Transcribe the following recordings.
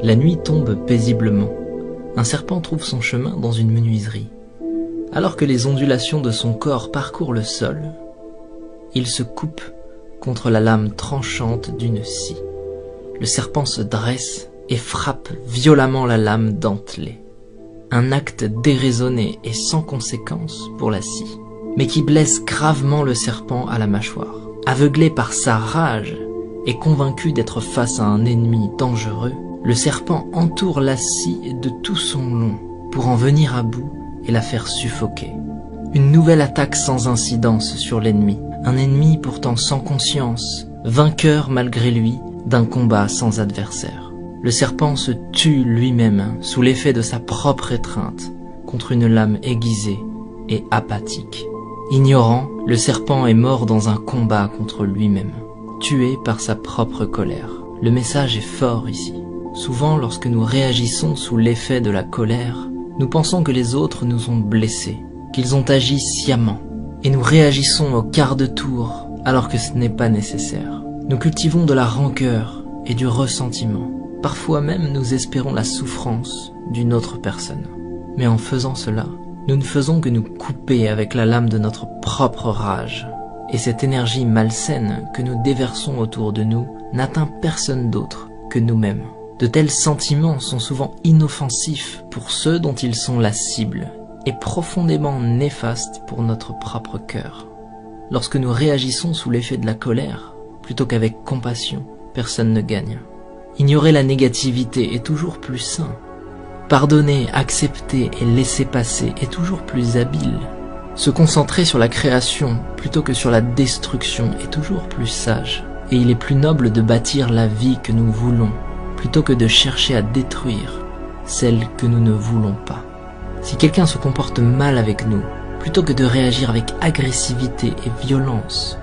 La nuit tombe paisiblement. Un serpent trouve son chemin dans une menuiserie. Alors que les ondulations de son corps parcourent le sol, il se coupe contre la lame tranchante d'une scie. Le serpent se dresse et frappe violemment la lame dentelée. Un acte déraisonné et sans conséquence pour la scie, mais qui blesse gravement le serpent à la mâchoire. Aveuglé par sa rage et convaincu d'être face à un ennemi dangereux, le serpent entoure la scie de tout son long pour en venir à bout et la faire suffoquer. Une nouvelle attaque sans incidence sur l'ennemi, un ennemi pourtant sans conscience, vainqueur malgré lui d'un combat sans adversaire. Le serpent se tue lui-même sous l'effet de sa propre étreinte contre une lame aiguisée et apathique. Ignorant, le serpent est mort dans un combat contre lui-même, tué par sa propre colère. Le message est fort ici. Souvent, lorsque nous réagissons sous l'effet de la colère, nous pensons que les autres nous ont blessés, qu'ils ont agi sciemment, et nous réagissons au quart de tour alors que ce n'est pas nécessaire. Nous cultivons de la rancœur et du ressentiment. Parfois même nous espérons la souffrance d'une autre personne. Mais en faisant cela, nous ne faisons que nous couper avec la lame de notre propre rage. Et cette énergie malsaine que nous déversons autour de nous n'atteint personne d'autre que nous-mêmes. De tels sentiments sont souvent inoffensifs pour ceux dont ils sont la cible et profondément néfastes pour notre propre cœur. Lorsque nous réagissons sous l'effet de la colère, plutôt qu'avec compassion, personne ne gagne. Ignorer la négativité est toujours plus sain. Pardonner, accepter et laisser passer est toujours plus habile. Se concentrer sur la création plutôt que sur la destruction est toujours plus sage. Et il est plus noble de bâtir la vie que nous voulons, plutôt que de chercher à détruire celle que nous ne voulons pas. Si quelqu'un se comporte mal avec nous, plutôt que de réagir avec agressivité et violence,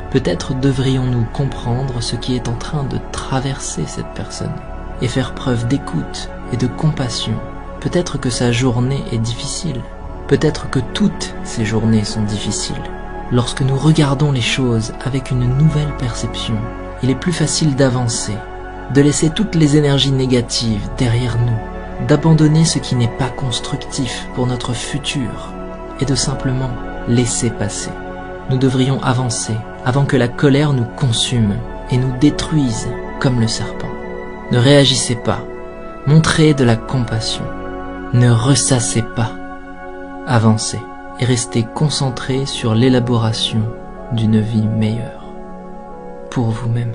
peut-être devrions-nous comprendre ce qui est en train de traverser cette personne et faire preuve d'écoute et de compassion. Peut-être que sa journée est difficile. Peut-être que toutes ces journées sont difficiles. Lorsque nous regardons les choses avec une nouvelle perception, il est plus facile d'avancer, de laisser toutes les énergies négatives derrière nous, d'abandonner ce qui n'est pas constructif pour notre futur et de simplement laisser passer. Nous devrions avancer avant que la colère nous consume et nous détruise comme le serpent. Ne réagissez pas, montrez de la compassion, ne ressassez pas, avancez et restez concentrés sur l'élaboration d'une vie meilleure pour vous-même.